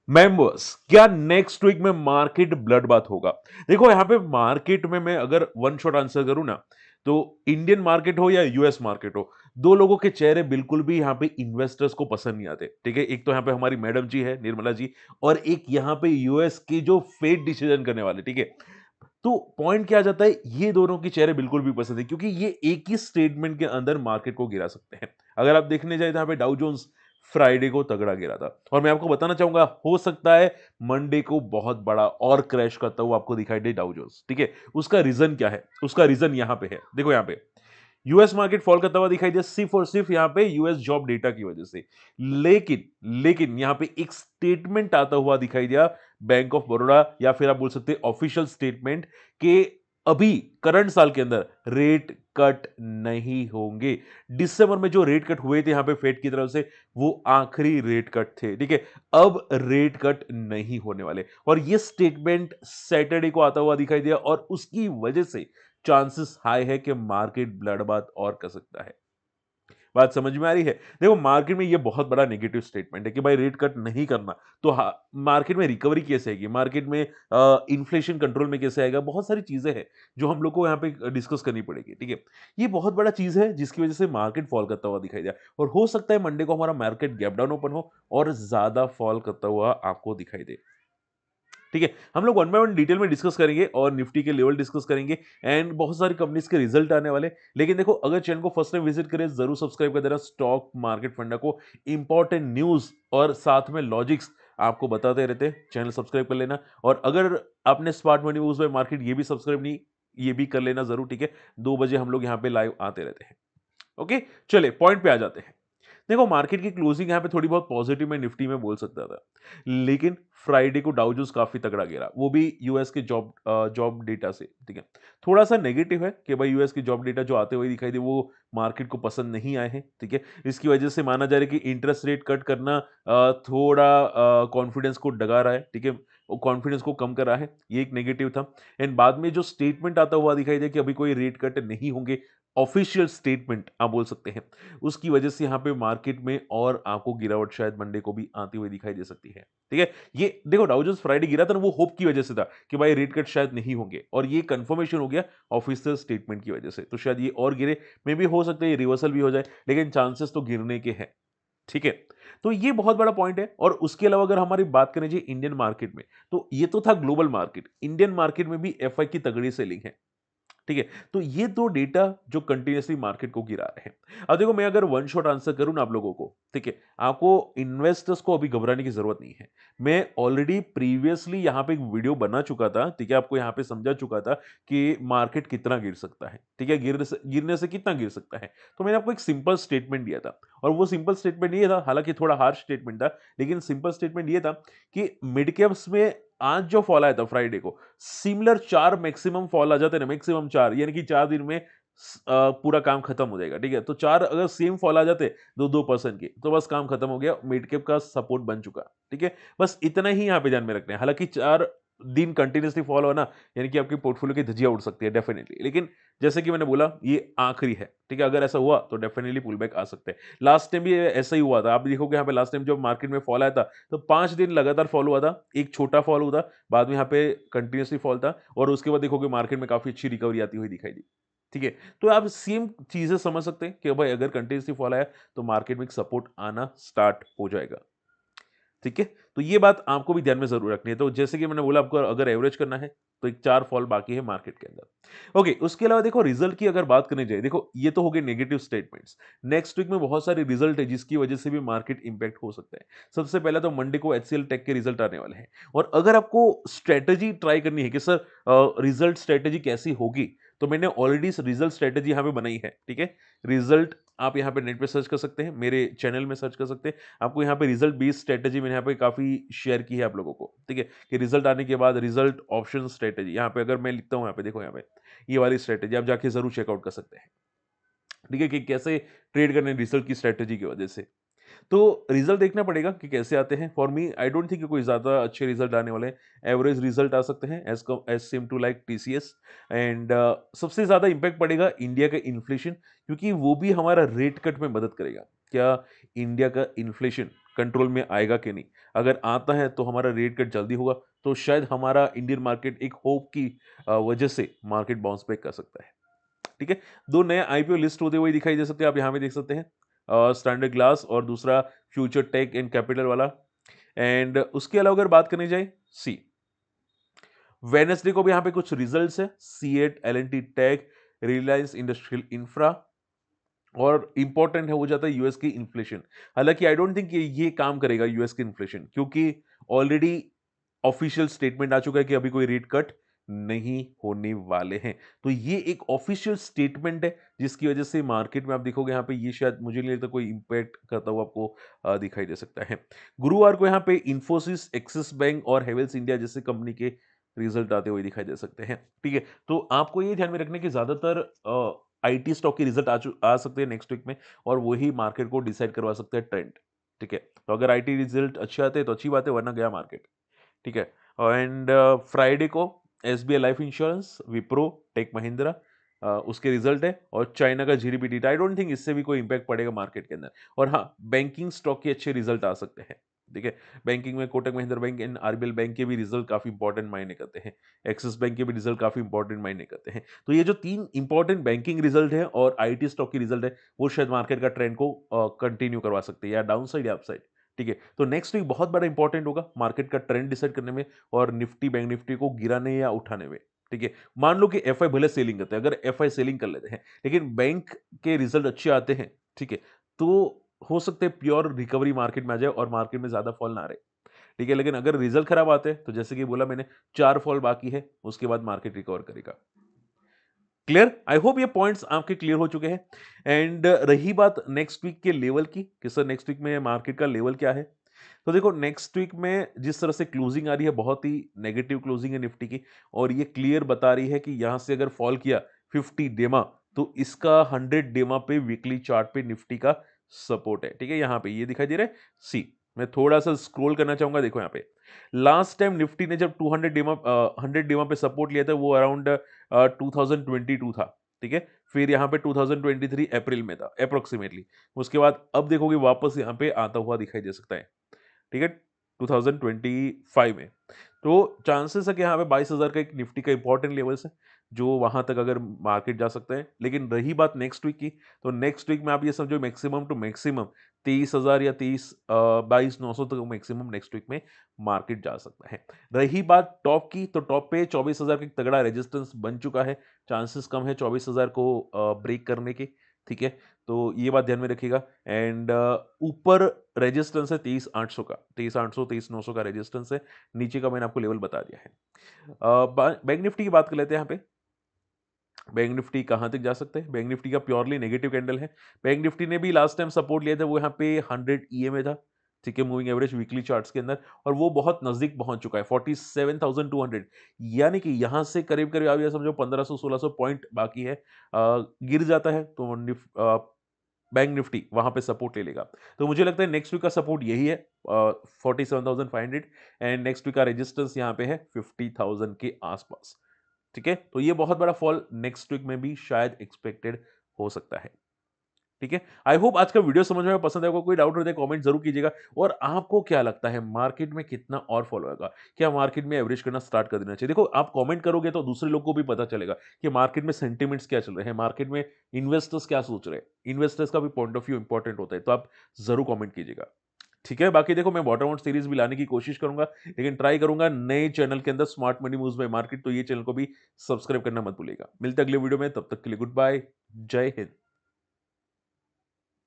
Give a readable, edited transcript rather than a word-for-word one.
Members, क्या next week में market blood bath होगा? देखो यहाँ पे मार्केट में मैं अगर वन शॉट आंसर करूं ना, तो इंडियन मार्केट हो या यूएस मार्केट हो, दो लोगों के चेहरे बिल्कुल भी यहाँ पे इन्वेस्टर्स को पसंद नहीं आते। ठीक है, एक तो यहाँ पे हमारी मैडम जी है, निर्मला जी, और एक यहाँ पे यूएस के जो फेड डिसीजन करने वाले। ठीक है, तो पॉइंट क्या आ जाता है, ये दोनों के चेहरे बिल्कुल भी पसंद है, क्योंकि ये एक ही स्टेटमेंट के अंदर मार्केट को गिरा सकते हैं। अगर आप देखने जाए तो यहाँ पे डाउ जोन्स फ्राइडे को तगड़ा गिरा था, और मैं आपको बताना चाहूंगा हो सकता है मंडे को बहुत बड़ा और क्रैश करता हुआ आपको दिखाई दे डाउ जोन्स। ठीक है, उसका रीजन क्या है? उसका रीजन यहाँ पे है, देखो यहाँ पे यूएस मार्केट फॉल करता हुआ दिखाई दिया सिर्फ और सिर्फ यहाँ पे यूएस जॉब डेटा की वजह से। लेकिन लेकिन यहाँ पे एक स्टेटमेंट आता हुआ दिखाई दिया बैंक ऑफ बड़ौदा, या फिर आप बोल सकते हैं ऑफिशियल स्टेटमेंट, कि अभी करंट साल के अंदर रेट कट नहीं होंगे। दिसंबर में जो रेट कट हुए थे यहाँ पे फेड की तरफ से, वो आखिरी रेट कट थे। ठीक है, अब रेट कट नहीं होने वाले, और ये स्टेटमेंट सैटरडे को आता हुआ दिखाई दिया, और उसकी वजह से चांसेस हाई है कि मार्केट ब्लड बाथ और कर सकता है। बात समझ में आ रही है? देखो मार्केट में ये बहुत बड़ा नेगेटिव स्टेटमेंट है कि भाई रेट कट नहीं करना, तो मार्केट में रिकवरी कैसे आएगी, मार्केट में इन्फ्लेशन कंट्रोल में कैसे आएगा, बहुत सारी चीजें हैं जो हम लोग को यहाँ पे डिस्कस करनी पड़ेगी। ठीक है, ये बहुत बड़ा चीज है जिसकी वजह से मार्केट फॉल करता हुआ दिखाई दिया, और हो सकता है मंडे को हमारा मार्केट गैप डाउन ओपन हो और ज्यादा फॉल करता हुआ आपको दिखाई दे। ठीक है, हम लोग वन बाय वन डिटेल में डिस्कस करेंगे, और निफ्टी के लेवल डिस्कस करेंगे, एंड बहुत सारी कंपनीज के रिजल्ट आने वाले। लेकिन देखो, अगर चैनल को फर्स्ट टाइम विजिट करें, जरूर सब्सक्राइब कर देना स्टॉक मार्केट फंडा को। इंपॉर्टेंट न्यूज और साथ में लॉजिक्स आपको बताते रहते हैं, चैनल सब्सक्राइब कर लेना। और अगर आपने smart money moves bye market ये भी सब्सक्राइब नहीं, ये भी कर लेना जरूर। ठीक है, 2 बजे हम लोग यहाँ पे लाइव आते रहते हैं। ओके, चले पॉइंट पे आ जाते हैं। देखो मार्केट की क्लोजिंग यहाँ पे थोड़ी बहुत पॉजिटिव में निफ्टी में बोल सकता था, लेकिन फ्राइडे को डाउ जोन्स काफी तगड़ा गिरा, वो भी यूएस के जॉब डेटा से। ठीक है, थोड़ा सा नेगेटिव है कि भाई यूएस के जॉब डेटा जो आते हुए दिखाई दे वो मार्केट को पसंद नहीं आए हैं। ठीक है, इसकी वजह से माना जा रहा है कि इंटरेस्ट रेट कट करना थोड़ा कॉन्फिडेंस को डगा रहा है। ठीक है, वो कॉन्फिडेंस को कम कर रहा है, ये एक नेगेटिव था। एंड बाद में जो स्टेटमेंट आता हुआ दिखाई दे कि अभी कोई रेट कट नहीं होंगे, ऑफिशियल स्टेटमेंट आप बोल सकते हैं, उसकी वजह से यहाँ पे मार्केट में और आपको गिरावट शायद मंडे को भी आती हुई दिखाई दे सकती है। ठीक है, ये देखो डाउ जोन्स फ्राइडे गिरा था ना, वो होप की वजह से था कि भाई रेट कट शायद नहीं होंगे, और ये कंफर्मेशन हो गया ऑफिशियल स्टेटमेंट की वजह से, तो शायद ये और गिरे। मे भी हो सकता है ये रिवर्सल भी हो जाए, लेकिन चांसेस तो गिरने के हैं। ठीक है, तो ये बहुत बड़ा पॉइंट है। और उसके अलावा अगर हमारी बात करें जी इंडियन मार्केट में, तो ये तो था ग्लोबल मार्केट, इंडियन मार्केट में भी एफआई की तगड़ी सेलिंग है। ठीक है, तो ये दो डेटा जो कंटिन्यूअसली मार्केट को गिरा रहे हैं। अब देखो मैं अगर वन शॉट आंसर करूं ना आप लोगों को, ठीक है, आपको इन्वेस्टर्स को अभी घबराने की जरूरत नहीं है। मैं ऑलरेडी प्रीवियसली यहां पे एक वीडियो बना चुका था। ठीक है, आपको यहां पे समझा चुका था कि मार्केट कितना गिर सकता है। ठीक है, गिरने से कितना गिर सकता है, तो मैंने आपको एक सिंपल स्टेटमेंट दिया था, और वो सिंपल स्टेटमेंट ये था, हालांकि थोड़ा हार्श स्टेटमेंट था, लेकिन सिंपल स्टेटमेंट ये था कि मिड कैप्स में आज जो फॉल आया था फ्राइडे को, सिमिलर 4 मैक्सिमम फॉल आ जाते हैं ना, मैक्सिमम 4, यानी कि 4 दिन में पूरा काम खत्म हो जाएगा। ठीक है, तो 4 अगर सेम फॉल आ जाते 2-2% के, तो बस काम खत्म हो गया, मिड कैप का सपोर्ट बन चुका। ठीक है, बस इतना ही यहाँ पे ध्यान में रखना है। हालांकि 4 दिन कंटिन्यूअसली फॉल होना, यानी कि आपकी पोर्टफोलियो की धज्जियां उड़ सकती है डेफिनेटली, लेकिन जैसे कि मैंने बोला ये आखिरी है। ठीक है, अगर ऐसा हुआ तो डेफिनेटली पुल बैक आ सकते हैं। लास्ट टाइम भी ऐसा ही हुआ था, आप देखोगे यहाँ पे लास्ट टाइम जब मार्केट में फॉल आया था, तो 5 दिन लगातार फॉल हुआ था, एक छोटा फॉल हुआ था, बाद में यहाँ पे कंटिन्यूअसली फॉल था, और उसके बाद देखोगे मार्केट में काफी अच्छी रिकवरी आती हुई दिखाई दी। ठीक है, तो आप सेम चीजें समझ सकते हैं कि भाई अगर कंटिन्यूअसली फॉल आया तो मार्केट में एक सपोर्ट आना स्टार्ट हो जाएगा। ठीक है, तो ये बात आपको भी ध्यान में जरूर रखनी है। तो जैसे कि मैंने बोला, आपको अगर एवरेज करना है तो एक 4 फॉल बाकी है मार्केट के अंदर। ओके, उसके अलावा देखो रिजल्ट की अगर बात करनी जाए, देखो ये तो हो गए नेगेटिव स्टेटमेंट्स। नेक्स्ट वीक में बहुत सारे रिजल्ट है जिसकी वजह से भी मार्केट इंपैक्ट हो सकता है। सबसे पहले तो मंडे को एचसीएल टेक के रिजल्ट आने वाले हैं, और अगर आपको स्ट्रेटेजी ट्राई करनी है कि सर रिजल्ट स्ट्रेटेजी कैसी होगी, तो मैंने ऑलरेडी रिजल्ट स्ट्रेटेजी यहाँ पे बनाई है। ठीक है, रिजल्ट आप यहाँ पे नेट पे सर्च कर सकते हैं, मेरे चैनल में सर्च कर सकते हैं। आपको यहाँ पे रिजल्ट बेस्ड स्ट्रेटेजी मैंने यहाँ पे काफी शेयर की है आप लोगों को। ठीक है, कि रिजल्ट आने के बाद रिजल्ट ऑप्शन स्ट्रेटेजी, यहाँ पे अगर मैं लिखता हूँ, यहाँ पे देखो, यहाँ पे ये वाली स्ट्रेटेजी आप जाके जरूर चेकआउट कर सकते हैं। ठीक है, कि कैसे ट्रेड करने रिजल्ट की स्ट्रेटेजी की वजह से। तो रिजल्ट देखना पड़ेगा कि कैसे आते हैं। For me I don't think कि कोई ज्यादा अच्छे रिजल्ट आने वाले हैं। एवरेज रिजल्ट आ सकते हैं, as same to like TCS. And सबसे ज्यादा इंपैक्ट पड़ेगा इंडिया का इन्फ्लेशन, क्योंकि वो भी हमारा रेट कट में मदद करेगा। क्या इंडिया का इन्फ्लेशन कंट्रोल में आएगा कि नहीं। अगर आता है तो हमारा रेट कट जल्दी होगा, तो शायद हमारा इंडियन मार्केट एक होप की वजह से मार्केट बाउंस बैक कर सकता है। ठीक है, 2 नए आईपीओ लिस्ट होते हुए दिखाई दे सकते हैं, आप यहाँ पे देख सकते हैं। स्टैंडर्ड ग्लास और दूसरा फ्यूचर टेक एंड कैपिटल वाला। एंड उसके अलावा अगर बात करनी जाए सी, वेडनेसडे को भी यहाँ पे कुछ रिजल्ट्स है, CEAT, L&T Tech, Reliance Industrial Infra, और इंपॉर्टेंट है हो जाता है यूएस की इन्फ्लेशन। हालांकि आई डोंट थिंक ये काम करेगा यूएस की इन्फ्लेशन, क्योंकि ऑलरेडी ऑफिशियल स्टेटमेंट आ चुका है कि अभी कोई रेट कट नहीं होने वाले हैं। तो ये एक ऑफिशियल स्टेटमेंट है जिसकी वजह से मार्केट में आप देखोगे यहाँ पे ये शायद मुझे नहीं लगता कोई इंपैक्ट करता हुआ आपको दिखाई दे सकता है। गुरुवार को यहाँ पे इंफोसिस, एक्सिस बैंक और हेवेल्स इंडिया जैसे कंपनी के रिजल्ट आते हुए दिखाई दे सकते हैं। ठीक है, तो आपको ये ध्यान में रखना है कि ज्यादातर आईटी स्टॉक के रिजल्ट आ सकते हैं नेक्स्ट वीक में, और वही मार्केट को डिसाइड करवा सकते हैं ट्रेंड। ठीक है, तो अगर आईटी रिजल्ट अच्छे आते हैं तो अच्छी बात है, वरना गया मार्केट। ठीक है, एंड फ्राइडे को SBI Life Insurance, Wipro, Tech Mahindra उसके रिजल्ट है, और चाइना का GDP data. I don't think इससे भी कोई इंपैक्ट पड़ेगा मार्केट के अंदर। और हाँ, बैंकिंग स्टॉक के अच्छे रिजल्ट आ सकते हैं। ठीक है, बैंकिंग में Kotak Mahindra bank and RBL bank के भी रिजल्ट काफी इंपॉर्टेंट मायने करते हैं। एक्सिस बैंक के भी रिजल्ट काफी इंपॉर्टेंट मायने करते हैं। तो ये जो 3 इंपॉर्टेंट बैंकिंग रिजल्ट है और आईटी स्टॉक की रिजल्ट है, वो शायद मार्केट का ट्रेंड को कंटिन्यू करवा सकते हैं, या डाउन साइड या अप साइड। ठीक है, तो नेक्स्ट वीक बहुत बड़ा इंपॉर्टेंट होगा मार्केट का ट्रेंड डिसाइड करने में, और निफ्टी, बैंक निफ्टी को गिराने या उठाने में। ठीक है, मान लो कि एफआई भले सेलिंग करते हैं, अगर एफआई सेलिंग कर लेते हैं लेकिन बैंक के रिजल्ट अच्छे आते हैं, ठीक है, तो हो सकता है प्योर रिकवरी मार्केट में आ जाए और मार्केट में ज्यादा फॉल ना रहे। ठीक है, लेकिन अगर रिजल्ट खराब आते हैं तो जैसे कि बोला मैंने, 4 फॉल बाकी है, उसके बाद मार्केट रिकवर करेगा। क्लियर? आई होप ये पॉइंट्स आपके क्लियर हो चुके हैं। एंड रही बात नेक्स्ट वीक के लेवल की कि सर नेक्स्ट वीक में मार्केट का लेवल क्या है, तो देखो नेक्स्ट वीक में जिस तरह से क्लोजिंग आ रही है, बहुत ही नेगेटिव क्लोजिंग है निफ्टी की, और ये क्लियर बता रही है कि यहां से अगर फॉल किया 50 डेमा, तो इसका 100 डेमा पे वीकली चार्ट पे निफ्टी का सपोर्ट है। ठीक है, यहाँ पे ये दिखाई दे रहा है सी। मैं थोड़ा सा स्क्रॉल करना चाहूंगा, देखो यहाँ पे लास्ट टाइम निफ्टी ने जब 200 डेमा 100 डेमा पे सपोर्ट लिया था, वो अराउंड 2022 था। ठीक है, फिर यहाँ पे 2023 अप्रैल में था अप्रोक्सीमेटली। उसके बाद अब देखोगे वापस यहाँ पे आता हुआ दिखाई दे सकता है। ठीक है, 2025 में। तो चांसेस है कि यहाँ पे 22,000 का एक निफ्टी का इंपॉर्टेंट लेवल्स है, जो वहां तक अगर मार्केट जा सकता है। लेकिन रही बात नेक्स्ट वीक की, तो नेक्स्ट वीक में आप ये समझो मैक्सिमम टू मैक्सिमम 23,000 या 22,900 तक मैक्सिमम नेक्स्ट वीक में मार्केट जा सकता है। रही बात टॉप की, तो टॉप पे 24,000 का एक तगड़ा रेजिस्टेंस बन चुका है, चांसेस कम है 24,000 को ब्रेक करने के। ठीक है, तो ये बात ध्यान में रखिएगा। एंड ऊपर रेजिस्टेंस है 23,800 का, 23,800, 23,900 का रेजिस्टेंस है। नीचे का मैंने आपको लेवल बता दिया है। बैंक निफ्टी की बात कर लेते हैं। यहाँ पे बैंक निफ्टी कहां तक जा सकते हैं? बैंक निफ्टी का प्योरली नेगेटिव कैंडल है। बैंक निफ्टी ने भी लास्ट टाइम सपोर्ट लिया था, वो यहाँ पे 100 ईएमए था। ठीक है, मूविंग एवरेज वीकली चार्ट्स के अंदर, और वो बहुत नजदीक पहुंच चुका है 47,200, यानी कि यहां से करीब करीब आप ये समझो 1500-1600 पॉइंट बाकी है। गिर जाता है तो बैंक निफ्टी वहां पे सपोर्ट ले लेगा। तो मुझे लगता है नेक्स्ट वीक का सपोर्ट यही है, 47,500, एंड नेक्स्ट वीक का रेजिस्टेंस यहाँ पे है 50,000 के आसपास। ठीक है, तो ये बहुत बड़ा फॉल नेक्स्ट वीक में भी शायद एक्सपेक्टेड हो सकता है। ठीक है, आई होप आज का वीडियो समझ में पसंद आएगा। कोई डाउट रहता है कमेंट जरूर कीजिएगा, और आपको क्या लगता है मार्केट में कितना और फॉल होगा? क्या मार्केट में एवरेज करना स्टार्ट कर देना चाहिए? देखो, आप कमेंट करोगे तो दूसरे लोग को भी पता चलेगा कि मार्केट में सेंटिमेंट्स क्या चल रहे हैं, मार्केट में इन्वेस्टर्स क्या सोच रहे हैं। इन्वेस्टर्स का भी पॉइंट ऑफ व्यू इंपॉर्टेंट होता है, तो आप जरूर कमेंट कीजिएगा। ठीक है, बाकी देखो मैं बॉटम आउट सीरीज भी लाने की कोशिश करूंगा, लेकिन ट्राई करूंगा नए चैनल के अंदर, smart money moves bye market, तो ये चैनल को भी सब्सक्राइब करना मत भूलिएगा। मिलते हैं अगले वीडियो में, तब तक के लिए गुड बाय, जय हिंद।